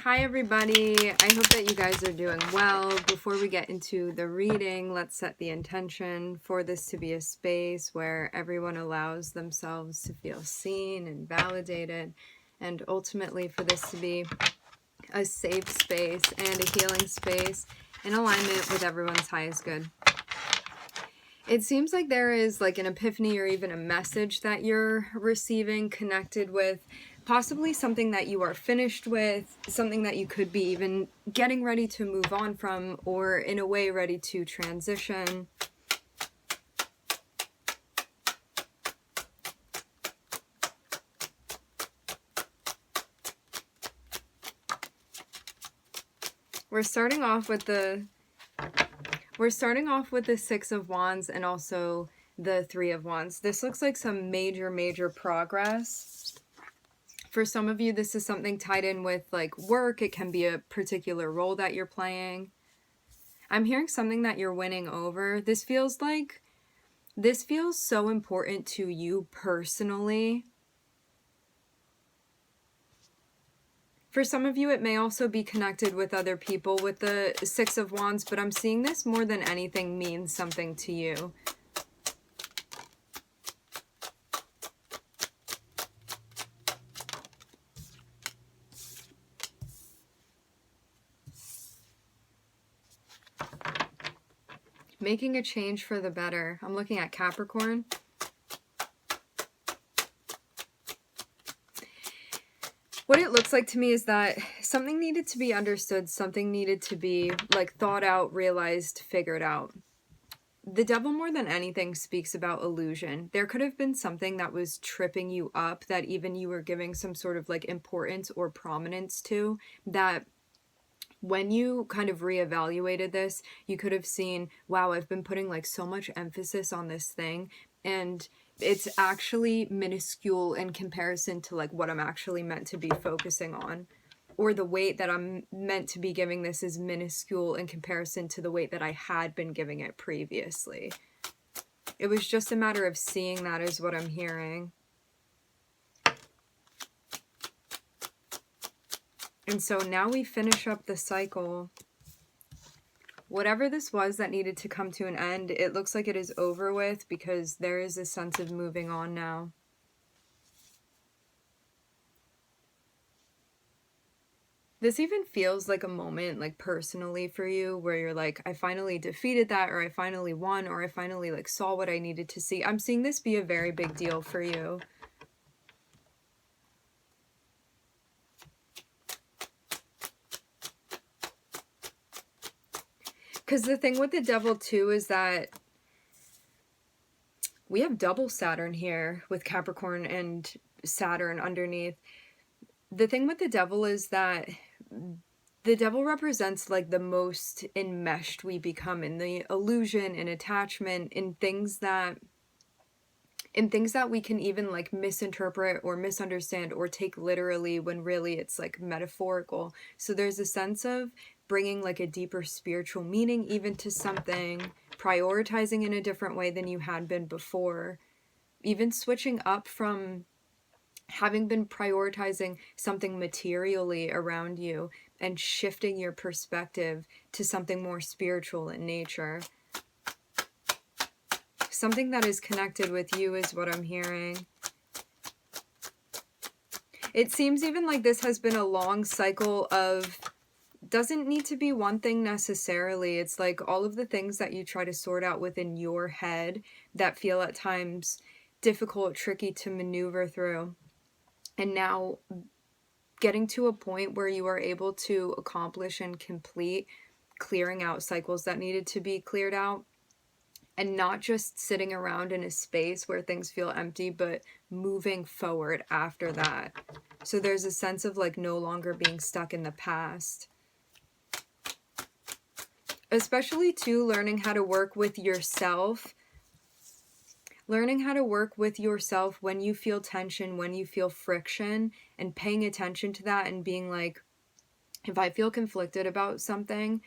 Hi everybody, I hope that you guys are doing well. Before we get into the reading, let's set the intention for this to be a space where everyone allows themselves to feel seen and validated, and ultimately for this to be a safe space and a healing space in alignment with everyone's highest good. It seems like there is like an epiphany or even a message that you're receiving connected with possibly something that you are finished with, something that you could be even getting ready to move on from, or in a way ready to transition. We're starting off with the Six of Wands and also the Three of Wands. This looks like some major progress. For some of you, this is something tied in with like work. It can be a particular role that you're playing. I'm hearing something that you're winning over. This feels so important to you personally. For some of you, it may also be connected with other people with the Six of Wands, but I'm seeing this more than anything means something to you. Making a change for the better. I'm looking at Capricorn. What it looks like to me is that something needed to be understood, something needed to be like thought out, realized, figured out. The devil more than anything speaks about illusion. There could have been something that was tripping you up that even you were giving some sort of like importance or prominence to, that when you kind of reevaluated this, you could have seen, wow, I've been putting like so much emphasis on this thing, and it's actually minuscule in comparison to like what I'm actually meant to be focusing on. Or the weight that I'm meant to be giving this is minuscule in comparison to the weight that I had been giving it previously. It was just a matter of seeing that is what I'm hearing. And so now we finish up the cycle. Whatever this was that needed to come to an end, it looks like it is over with because there is a sense of moving on now. This even feels like a moment, like personally for you, where you're like, I finally defeated that, or I finally won, or I finally like saw what I needed to see. I'm seeing this be a very big deal for you. Because the thing with the devil too is that we have double Saturn here with Capricorn and Saturn underneath. The thing with the devil is that the devil represents like the most enmeshed we become in the illusion and attachment, in things that we can even like misinterpret or misunderstand or take literally when really it's like metaphorical. So there's a sense of bringing like a deeper spiritual meaning even to something, prioritizing in a different way than you had been before, even switching up from having been prioritizing something materially around you and shifting your perspective to something more spiritual in nature. Something that is connected with you is what I'm hearing. It seems even like this has been a long cycle of, doesn't need to be one thing necessarily. It's like all of the things that you try to sort out within your head that feel at times difficult, tricky to maneuver through. And now getting to a point where you are able to accomplish and complete clearing out cycles that needed to be cleared out. And not just sitting around in a space where things feel empty, but moving forward after that. So there's a sense of like no longer being stuck in the past. Especially too, learning how to work with yourself. Learning how to work with yourself when you feel tension, when you feel friction, and paying attention to that and being like, if I feel conflicted about something,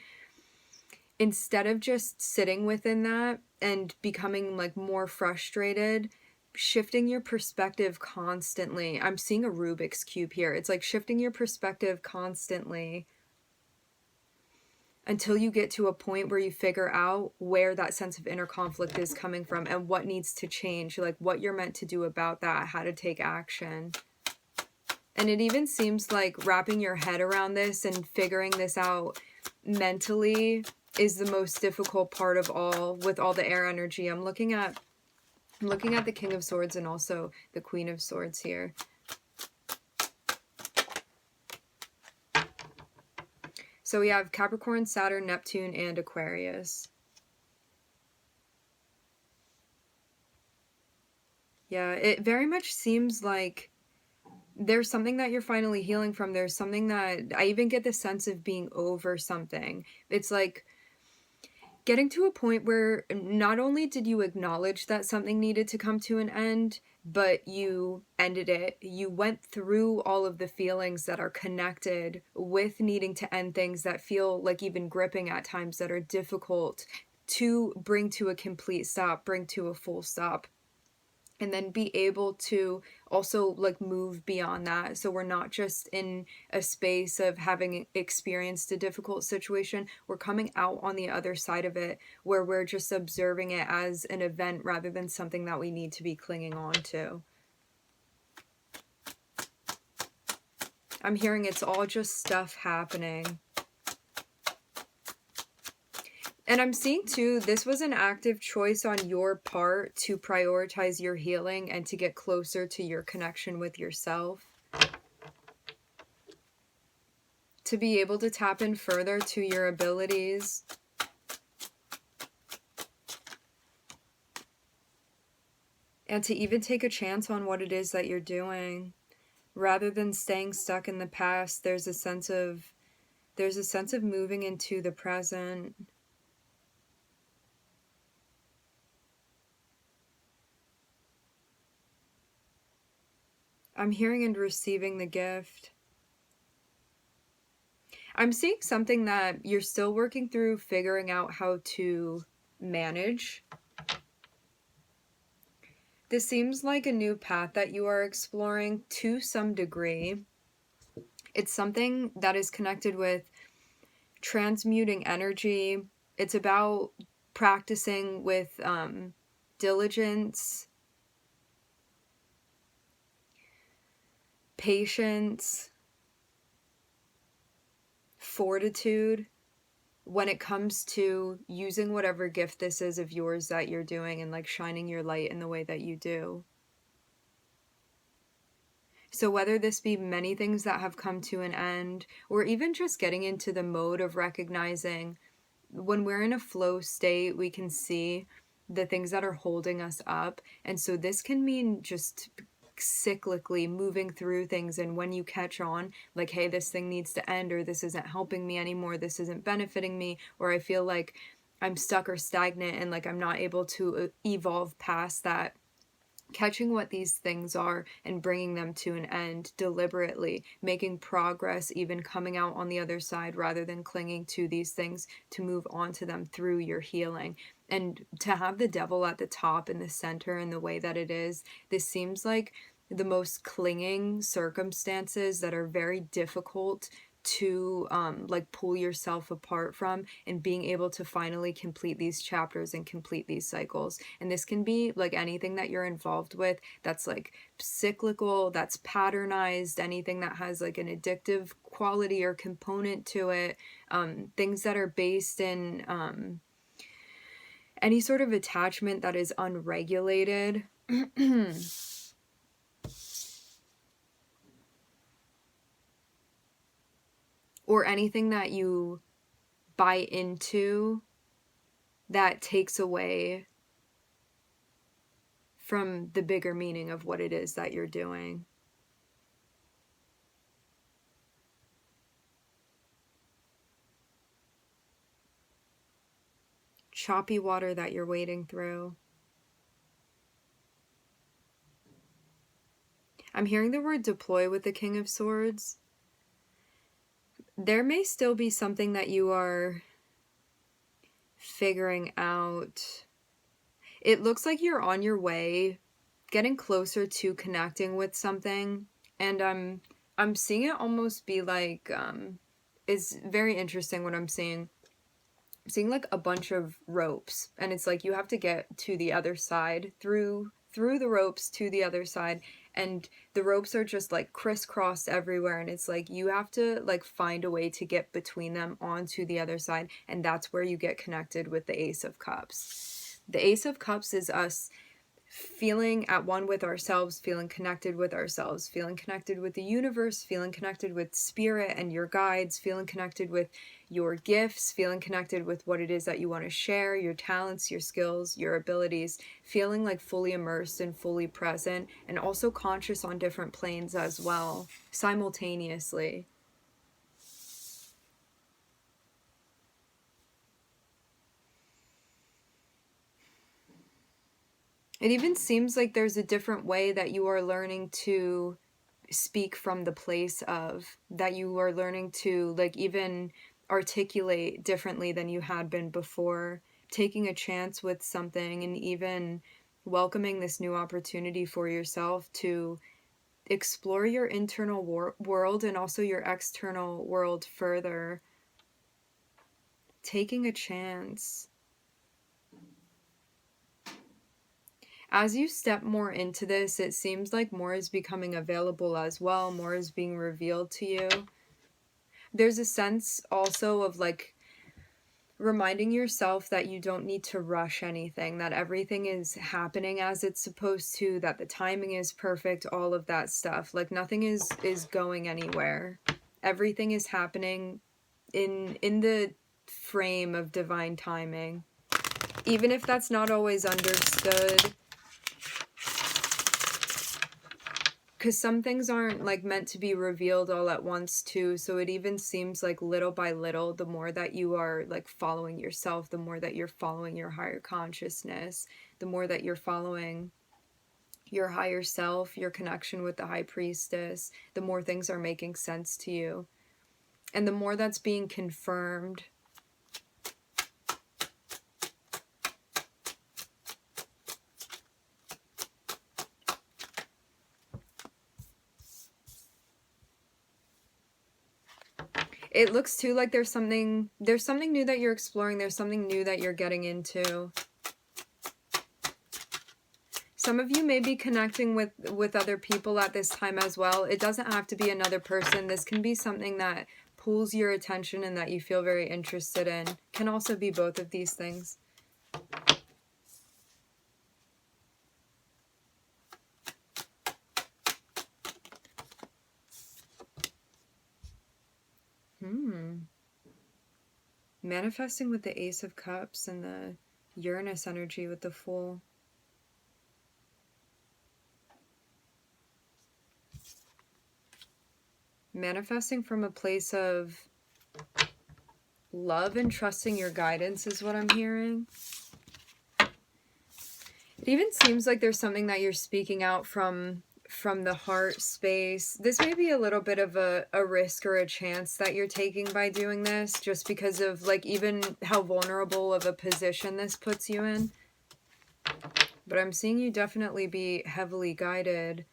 instead of just sitting within that and becoming like more frustrated, shifting your perspective constantly. I'm seeing a Rubik's Cube here. It's like shifting your perspective constantly until you get to a point where you figure out where that sense of inner conflict is coming from and what needs to change, like what you're meant to do about that, how to take action. And it even seems like wrapping your head around this and figuring this out mentally is the most difficult part of all, with all the air energy. I'm looking at the King of Swords and also the Queen of Swords here. So we have Capricorn, Saturn, Neptune, and Aquarius. Yeah, it very much seems like there's something that you're finally healing from. There's something that I even get the sense of being over something. It's like getting to a point where not only did you acknowledge that something needed to come to an end, but you ended it. You went through all of the feelings that are connected with needing to end things that feel like even gripping at times, that are difficult to bring to a complete stop, bring to a full stop. And then be able to also like move beyond that. So we're not just in a space of having experienced a difficult situation. We're coming out on the other side of it where we're just observing it as an event rather than something that we need to be clinging on to. I'm hearing it's all just stuff happening. And I'm seeing too, this was an active choice on your part to prioritize your healing and to get closer to your connection with yourself. To be able to tap in further to your abilities. And to even take a chance on what it is that you're doing. Rather than staying stuck in the past, there's a sense of moving into the present. I'm hearing and receiving the gift. I'm seeing something that you're still working through, figuring out how to manage. This seems like a new path that you are exploring to some degree. It's something that is connected with transmuting energy. It's about practicing with diligence, patience, fortitude when it comes to using whatever gift this is of yours that you're doing and like shining your light in the way that you do. So whether this be many things that have come to an end, or even just getting into the mode of recognizing when we're in a flow state, we can see the things that are holding us up. And so this can mean just cyclically moving through things, and when you catch on like, hey, this thing needs to end, or this isn't helping me anymore, this isn't benefiting me, or I feel like I'm stuck or stagnant and like I'm not able to evolve past that, catching what these things are and bringing them to an end deliberately, making progress, even coming out on the other side rather than clinging to these things, to move on to them through your healing. And to have the devil at the top in the center in the way that it is, this seems like the most clinging circumstances that are very difficult to like pull yourself apart from, and being able to finally complete these chapters and complete these cycles. And this can be like anything that you're involved with that's like cyclical, that's patternized, anything that has like an addictive quality or component to it, things that are based in any sort of attachment that is unregulated. Or anything that you buy into that takes away from the bigger meaning of what it is that you're doing. Choppy water that you're wading through. I'm hearing the word deploy with the King of Swords. There may still be something that you are figuring out. It looks like you're on your way getting closer to connecting with something. And I'm seeing it almost be like, is very interesting what I'm seeing. I'm seeing like a bunch of ropes, and it's like you have to get to the other side through the ropes to the other side, and the ropes are just like crisscrossed everywhere, and it's like you have to like find a way to get between them onto the other side, and that's where you get connected with the Ace of Cups. The Ace of Cups is us feeling at one with ourselves, feeling connected with ourselves, feeling connected with the universe, feeling connected with spirit and your guides, feeling connected with your gifts, feeling connected with what it is that you want to share, your talents, your skills, your abilities, feeling like fully immersed and fully present, and also conscious on different planes as well, simultaneously. It even seems like there's a different way that you are learning to speak from the place of, that you are learning to like even articulate differently than you had been before, taking a chance with something, and even welcoming this new opportunity for yourself to explore your internal world and also your external world further. Taking a chance. As you step more into this, it seems like more is becoming available as well, more is being revealed to you. There's a sense also of like reminding yourself that you don't need to rush anything, that everything is happening as it's supposed to, that the timing is perfect, all of that stuff. Like nothing is going anywhere. Everything is happening in the frame of divine timing. Even if that's not always understood, because some things aren't like meant to be revealed all at once too, so it even seems like little by little, the more that you are like following yourself, the more that you're following your higher consciousness, the more that you're following your higher self, your connection with the high priestess, the more things are making sense to you, and the more that's being confirmed. It looks too like there's something new that you're exploring, there's something new that you're getting into. Some of you may be connecting with other people at this time as well. It doesn't have to be another person. This can be something that pulls your attention and that you feel very interested in. Can also be both of these things. Manifesting with the Ace of Cups and the Uranus energy with the Fool. Manifesting from a place of love and trusting your guidance is what I'm hearing. It even seems like there's something that you're speaking out from the heart space. This may be a little bit of a risk or a chance that you're taking by doing this, just because of like even how vulnerable of a position this puts you in. But I'm seeing you definitely be heavily guided.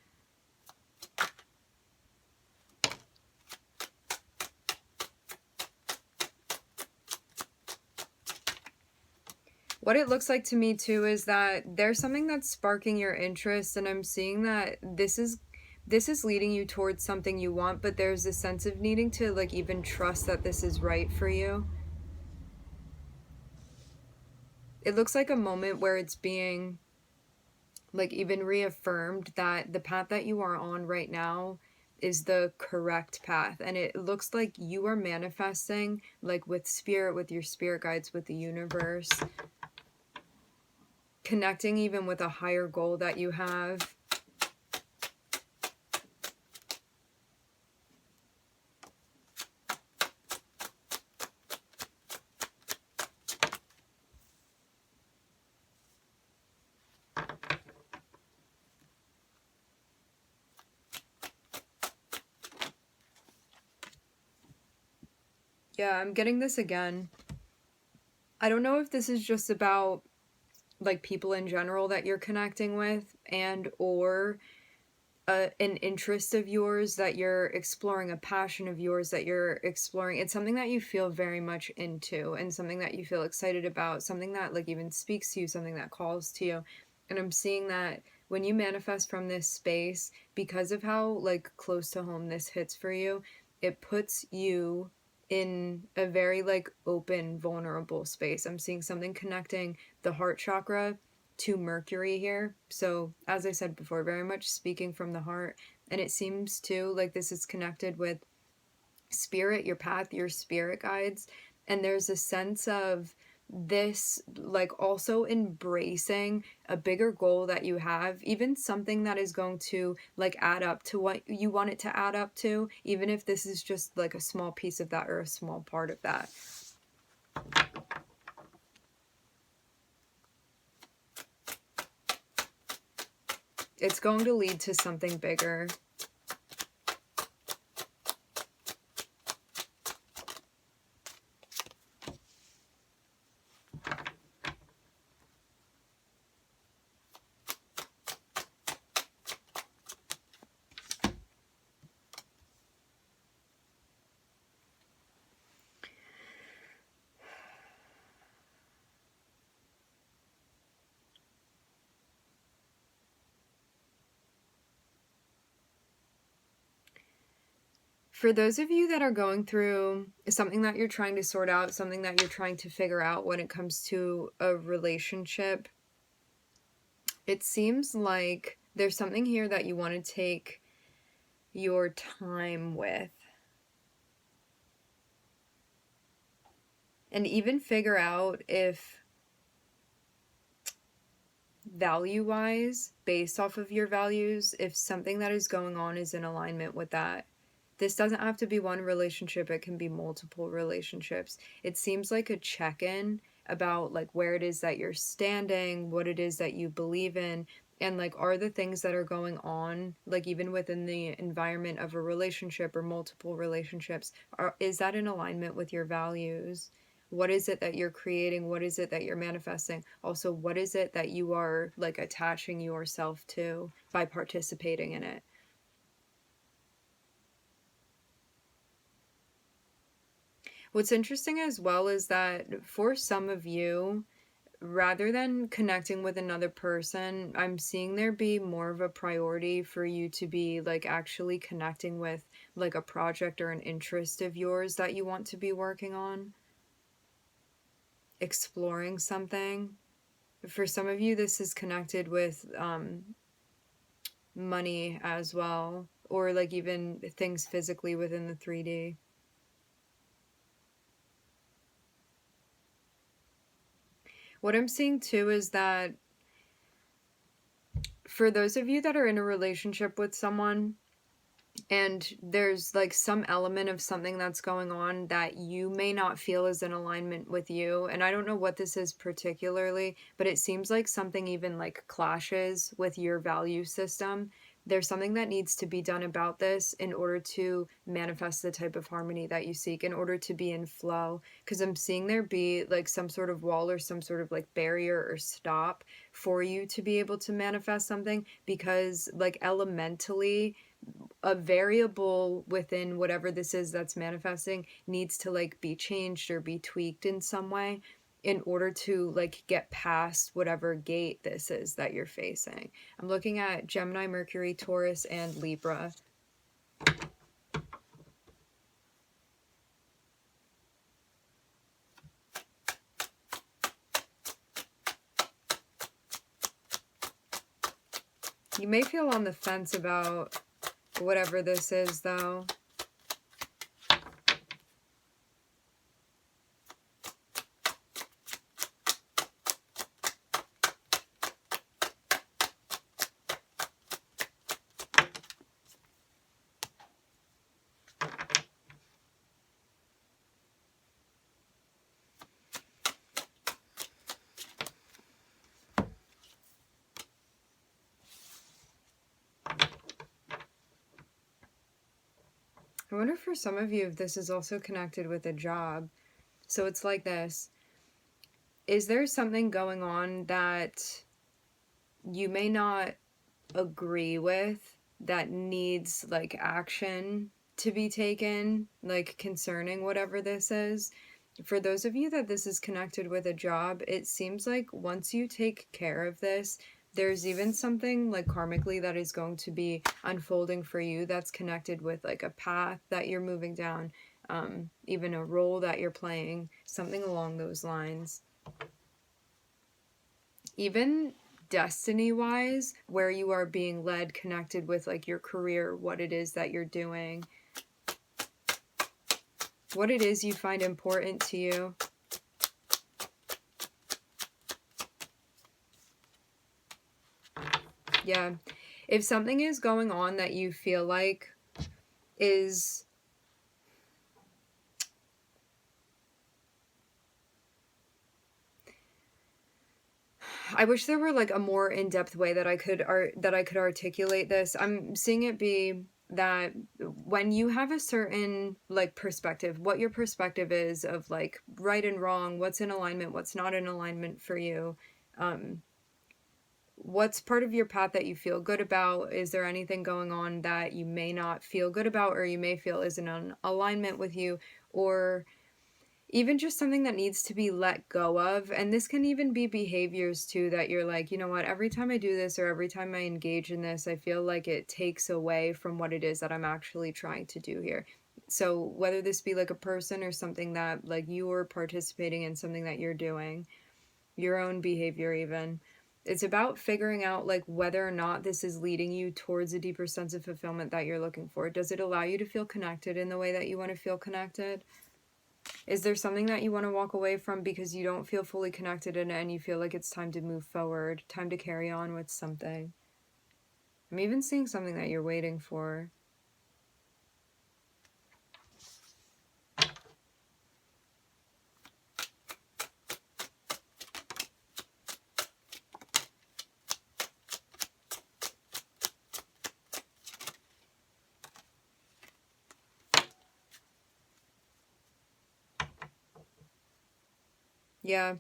What it looks like to me too is that there's something that's sparking your interest, and I'm seeing that this is leading you towards something you want, but there's a sense of needing to like even trust that this is right for you. It looks like a moment where it's being like even reaffirmed that the path that you are on right now is the correct path, and it looks like you are manifesting like with spirit, with your spirit guides, with the universe, connecting even with a higher goal that you have. Yeah, I'm getting this again. I don't know if this is just about like people in general that you're connecting with, and or an interest of yours that you're exploring, a passion of yours that you're exploring. It's something that you feel very much into, and something that you feel excited about, something that like even speaks to you, something that calls to you. And I'm seeing that when you manifest from this space, because of how like close to home this hits for you, it puts you in a very like open, vulnerable space. I'm seeing something connecting the heart chakra to Mercury here. So, as I said before, very much speaking from the heart. And it seems too like this is connected with spirit, your path, your spirit guides. And there's a sense of this, like also embracing a bigger goal that you have, even something that is going to like add up to what you want it to add up to, even if this is just like a small piece of that or a small part of that. It's going to lead to something bigger. For those of you that are going through something that you're trying to sort out, something that you're trying to figure out when it comes to a relationship, it seems like there's something here that you want to take your time with. And even figure out if value-wise, based off of your values, if something that is going on is in alignment with that. This doesn't have to be one relationship, it can be multiple relationships. It seems like a check-in about like where it is that you're standing, what it is that you believe in, and like are the things that are going on, like even within the environment of a relationship or multiple relationships, is that in alignment with your values? What is it that you're creating? What is it that you're manifesting? Also, what is it that you are like attaching yourself to by participating in it? What's interesting as well is that for some of you, rather than connecting with another person, I'm seeing there be more of a priority for you to be like actually connecting with like a project or an interest of yours that you want to be working on, exploring something. For some of you, this is connected with money as well, or like even things physically within the 3D. What I'm seeing too is that for those of you that are in a relationship with someone and there's like some element of something that's going on that you may not feel is in alignment with you, and I don't know what this is particularly, but it seems like something even like clashes with your value system. There's something that needs to be done about this in order to manifest the type of harmony that you seek, in order to be in flow. Because I'm seeing there be like some sort of wall or some sort of like barrier or stop for you to be able to manifest something, because like elementally a variable within whatever this is that's manifesting needs to like be changed or be tweaked in some way in order to like get past whatever gate this is that you're facing. I'm looking at Gemini, Mercury, Taurus, and Libra. You may feel on the fence about whatever this is, though. I wonder for some of you if this is also connected with a job. So it's like this. is there something going on that you may not agree with that needs like action to be taken, like concerning whatever this is? For those of you that this is connected with a job, it seems like once you take care of this, there's even something like karmically that is going to be unfolding for you that's connected with like a path that you're moving down, even a role that you're playing, something along those lines. Even destiny wise, where you are being led, connected with like your career, what it is that you're doing, what it is you find important to you. Yeah. If something is going on that you feel like is I wish there were like a more in-depth way that I could articulate this. I'm seeing it be that when you have a certain like perspective, what your perspective is of like right and wrong, what's in alignment, what's not in alignment for you, what's part of your path that you feel good about, is there anything going on that you may not feel good about or you may feel isn't in alignment with you, or even just something that needs to be let go of. And this can even be behaviors too, that you're like, you know what, every time I do this or every time I engage in this, I feel like it takes away from what it is that I'm actually trying to do here. So whether this be like a person or something that like you are participating in, something that you're doing, your own behavior even, it's about figuring out like whether or not this is leading you towards a deeper sense of fulfillment that you're looking for. Does it allow you to feel connected in the way that you want to feel connected? Is there something that you want to walk away from because you don't feel fully connected in it and you feel like it's time to move forward, time to carry on with something? I'm even seeing something that you're waiting for. Yeah.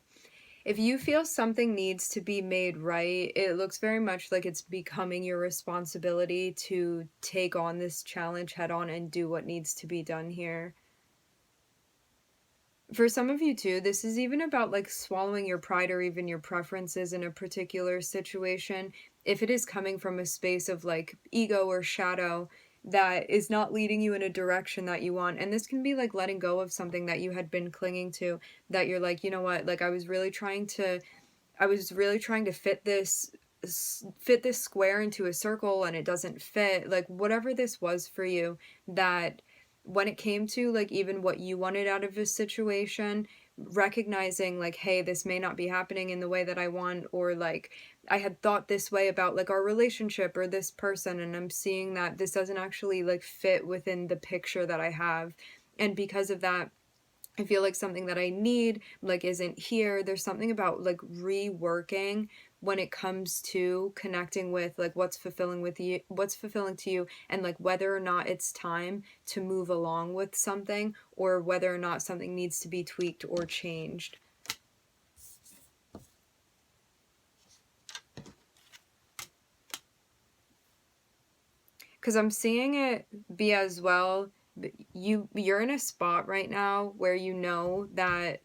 If you feel something needs to be made right, it looks very much like it's becoming your responsibility to take on this challenge head on and do what needs to be done here. For some of you too, this is even about like swallowing your pride or even your preferences in a particular situation. If it is coming from a space of like ego or shadow that is not leading you in a direction that you want. And this can be like letting go of something that you had been clinging to, that you're like, you know what, like I was really trying to fit this square into a circle and it doesn't fit. Like whatever this was for you, that when it came to like even what you wanted out of a situation, recognizing like, hey, this may not be happening in the way that I want, or like I had thought this way about like our relationship or this person, and I'm seeing that this doesn't actually like fit within the picture that I have. And because of that, I feel like something that I need like isn't here. There's something about like reworking when it comes to connecting with like what's fulfilling to you, and like whether or not it's time to move along with something, or whether or not something needs to be tweaked or changed. Because I'm seeing it be as well, you're in a spot right now where you know that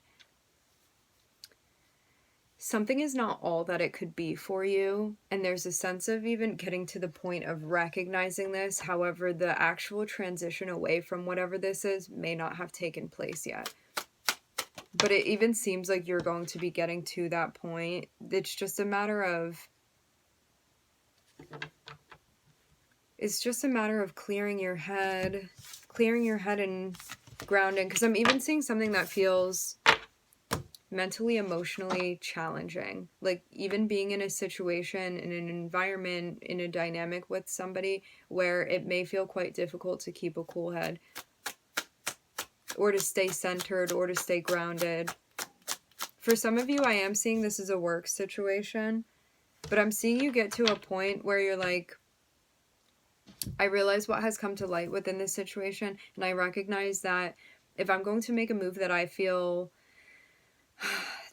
something is not all that it could be for you, and there's a sense of even getting to the point of recognizing this. However, the actual transition away from whatever this is may not have taken place yet. But it even seems like you're going to be getting to that point. It's just a matter of clearing your head and grounding. Because I'm even seeing something that feels mentally, emotionally challenging. Like even being in a situation, in an environment, in a dynamic with somebody where it may feel quite difficult to keep a cool head, or to stay centered, or to stay grounded. For some of you, I am seeing this as a work situation, but I'm seeing you get to a point where you're like, I realize what has come to light within this situation, and I recognize that if I'm going to make a move that I feel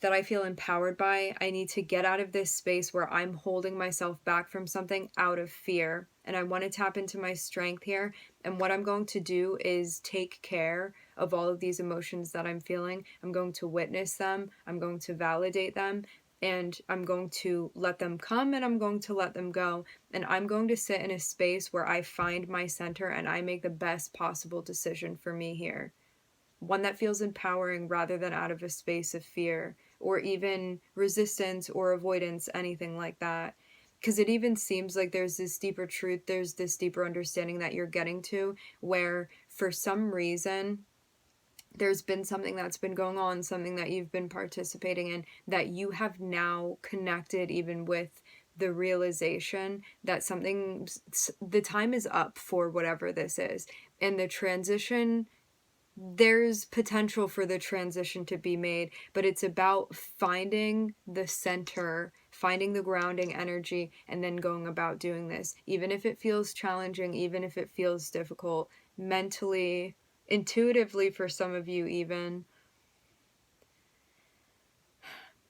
that I feel empowered by. I need to get out of this space where I'm holding myself back from something out of fear. And I want to tap into my strength here. And what I'm going to do is take care of all of these emotions that I'm feeling. I'm going to witness them. I'm going to validate them. And I'm going to let them come and I'm going to let them go. And I'm going to sit in a space where I find my center and I make the best possible decision for me here. One that feels empowering rather than out of a space of fear or even resistance or avoidance, anything like that. Because it even seems like there's this deeper truth, there's this deeper understanding that you're getting to, where for some reason there's been something that's been going on, something that you've been participating in, that you have now connected even with the realization that something, the time is up for whatever this is. And the transition, there's potential for the transition to be made, but it's about finding the center, finding the grounding energy, and then going about doing this. Even if it feels challenging, even if it feels difficult, mentally, intuitively for some of you even.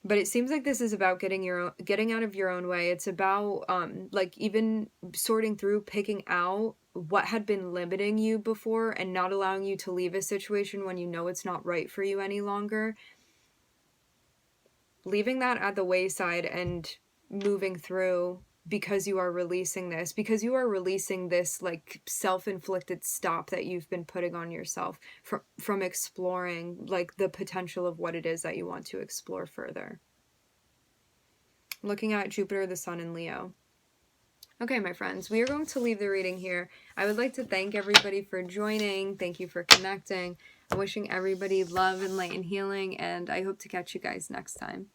But it seems like this is about getting out of your own way. It's about like even sorting through, picking out what had been limiting you before and not allowing you to leave a situation when you know it's not right for you any longer. Leaving that at the wayside and moving through, because you are releasing this like self-inflicted stop that you've been putting on yourself from exploring like the potential of what it is that you want to explore further. Looking at Jupiter, the Sun, and Leo. Okay, my friends, we are going to leave the reading here. I would like to thank everybody for joining. Thank you for connecting. I'm wishing everybody love and light and healing, and I hope to catch you guys next time.